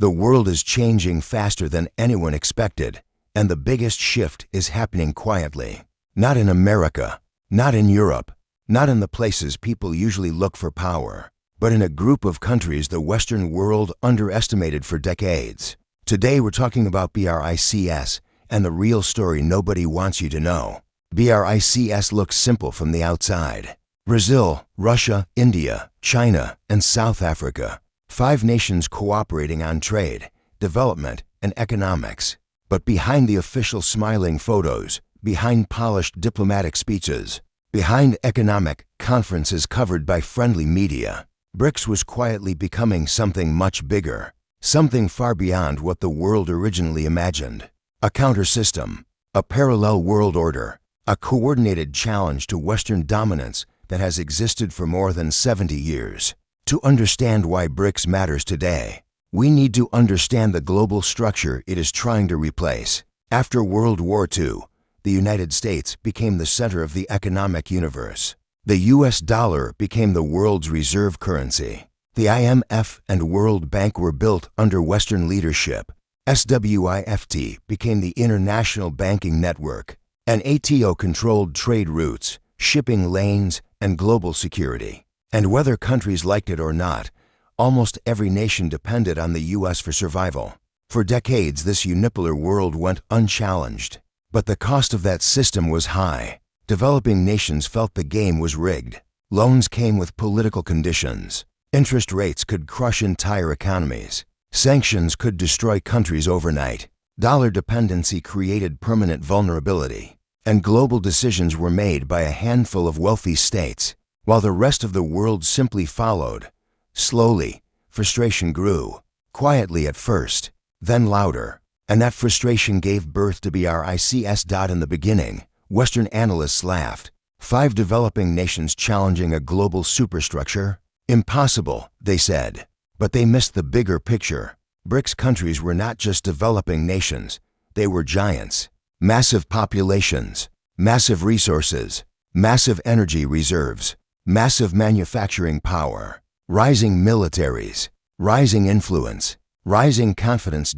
The world is changing faster than anyone expected, and the biggest shift is happening quietly. Not in America, not in Europe, not in the places people usually look for power, but in a group of countries the Western world underestimated for decades. Today we're talking about BRICS and the real story nobody wants you to know. BRICS looks simple from the outside. Brazil, Russia, India, China, and South Africa. 5 nations cooperating on trade, development, and economics. But behind the official smiling photos, behind polished diplomatic speeches, behind economic conferences covered by friendly media, BRICS was quietly becoming something much bigger, something far beyond what the world originally imagined. A counter-system, a parallel world order, a coordinated challenge to Western dominance that has existed for more than 70 years. To understand why BRICS matters today, we need to understand the global structure it is trying to replace. After World War II, the United States became the center of the economic universe. The US dollar became the world's reserve currency. The IMF and World Bank were built under Western leadership. SWIFT became the international banking network, and ATO controlled trade routes, shipping lanes, and global security. And whether countries liked it or not, almost every nation depended on the US for survival. For decades, this unipolar world went unchallenged. But the cost of that system was high. Developing nations felt the game was rigged. Loans came with political conditions. Interest rates could crush entire economies. Sanctions could destroy countries overnight. Dollar dependency created permanent vulnerability. And global decisions were made by a handful of wealthy states, while the rest of the world simply followed. Slowly, frustration grew, quietly at first, then louder, and that frustration gave birth to BRICS. In the beginning, Western analysts laughed. 5 developing nations challenging a global superstructure? Impossible, they said. But they missed the bigger picture. BRICS countries were not just developing nations, they were giants. Massive populations, massive resources, massive energy reserves, massive manufacturing power, rising militaries, rising influence, rising confidence.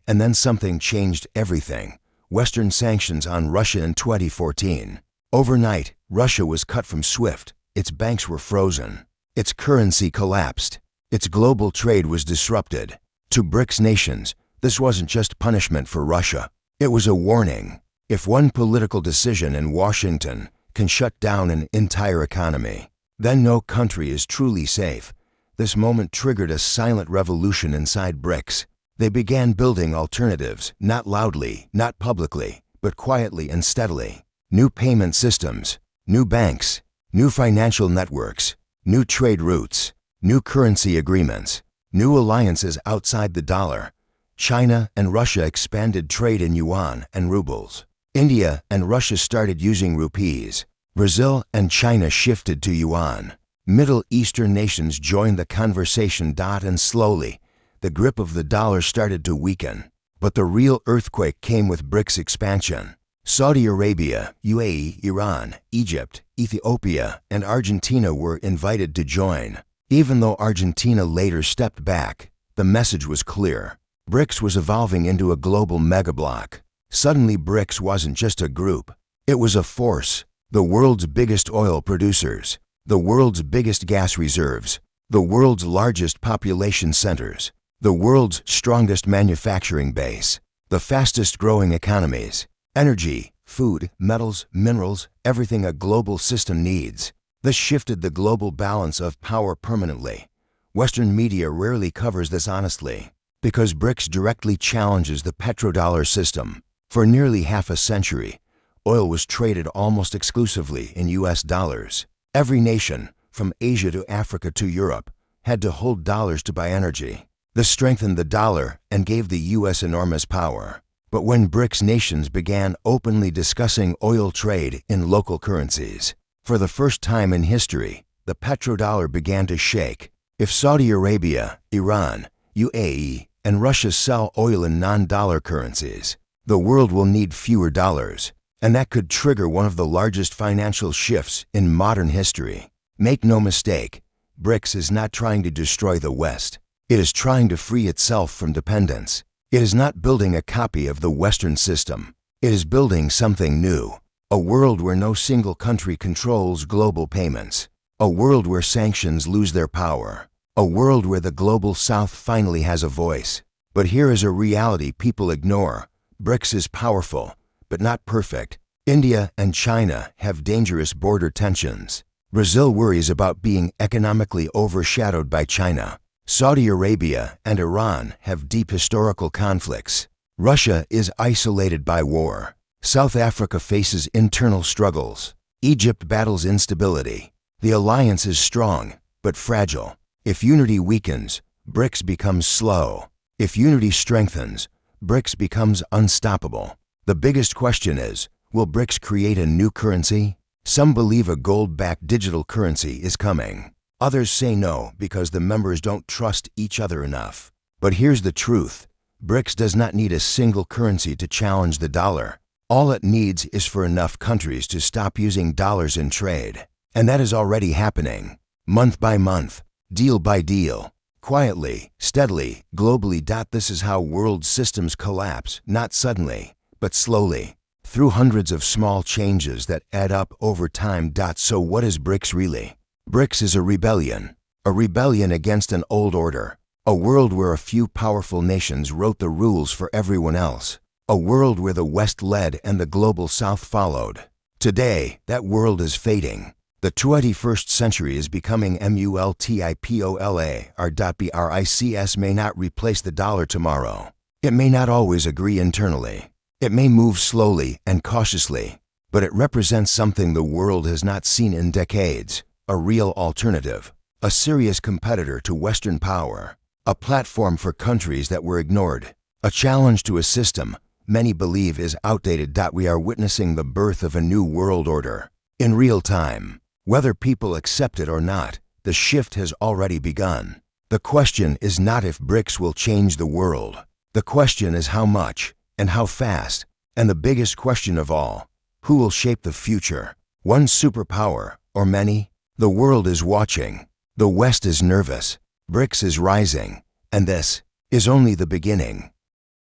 And then something changed everything. Western sanctions on Russia in 2014. Overnight, Russia was cut from SWIFT. Its banks were frozen. Its currency collapsed. Its global trade was disrupted. To BRICS nations, this wasn't just punishment for Russia. It was a warning. If one political decision in Washington can shut down an entire economy, then no country is truly safe. This moment triggered a silent revolution inside BRICS. They began building alternatives, not loudly, not publicly, but quietly and steadily. New payment systems, new banks, new financial networks, new trade routes, new currency agreements, new alliances outside the dollar. China and Russia expanded trade in yuan and rubles. India and Russia started using rupees. Brazil and China shifted to yuan. Middle Eastern nations joined the conversation. And slowly, the grip of the dollar started to weaken. But the real earthquake came with BRICS expansion. Saudi Arabia, UAE, Iran, Egypt, Ethiopia, and Argentina were invited to join. Even though Argentina later stepped back, the message was clear. BRICS was evolving into a global megablock. Suddenly, BRICS wasn't just a group. It was a force. The world's biggest oil producers, the world's biggest gas reserves, the world's largest population centers, the world's strongest manufacturing base, the fastest growing economies, energy, food, metals, minerals, everything a global system needs. This shifted the global balance of power permanently. Western media rarely covers this honestly, because BRICS directly challenges the petrodollar system. For nearly half a century, oil was traded almost exclusively in US dollars. Every nation, from Asia to Africa to Europe, had to hold dollars to buy energy. This strengthened the dollar and gave the US enormous power. But when BRICS nations began openly discussing oil trade in local currencies, for the first time in history, the petrodollar began to shake. If Saudi Arabia, Iran, UAE, and Russia sell oil in non-dollar currencies, the world will need fewer dollars, and that could trigger one of the largest financial shifts in modern history. Make no mistake, BRICS is not trying to destroy the West. It is trying to free itself from dependence. It is not building a copy of the Western system. It is building something new. A world where no single country controls global payments. A world where sanctions lose their power. A world where the global South finally has a voice. But here is a reality people ignore. BRICS is powerful, but not perfect. India and China have dangerous border tensions. Brazil worries about being economically overshadowed by China. Saudi Arabia and Iran have deep historical conflicts. Russia is isolated by war. South Africa faces internal struggles. Egypt battles instability. The alliance is strong, but fragile. If unity weakens, BRICS becomes slow. If unity strengthens, BRICS becomes unstoppable. The biggest question is, will BRICS create a new currency? Some believe a gold-backed digital currency is coming. Others say no because the members don't trust each other enough. But here's the truth. BRICS does not need a single currency to challenge the dollar. All it needs is for enough countries to stop using dollars in trade. And that is already happening. Month by month, deal by deal, quietly, steadily, globally. This is how world systems collapse, not suddenly, but slowly, through hundreds of small changes that add up over time. So what is BRICS really? BRICS is a rebellion against an old order, a world where a few powerful nations wrote the rules for everyone else, a world where the West led and the global South followed. Today, that world is fading. The 21st century is becoming multipolar. Our BRICS may not replace the dollar tomorrow. It may not always agree internally. It may move slowly and cautiously, but it represents something the world has not seen in decades. A real alternative, a serious competitor to Western power, a platform for countries that were ignored, a challenge to a system many believe is outdated. We are witnessing the birth of a new world order. In real time, whether people accept it or not, the shift has already begun. The question is not if BRICS will change the world. The question is how much and how fast. And the biggest question of all, who will shape the future? One superpower or many? The world is watching. The West is nervous. BRICS is rising. And this is only the beginning.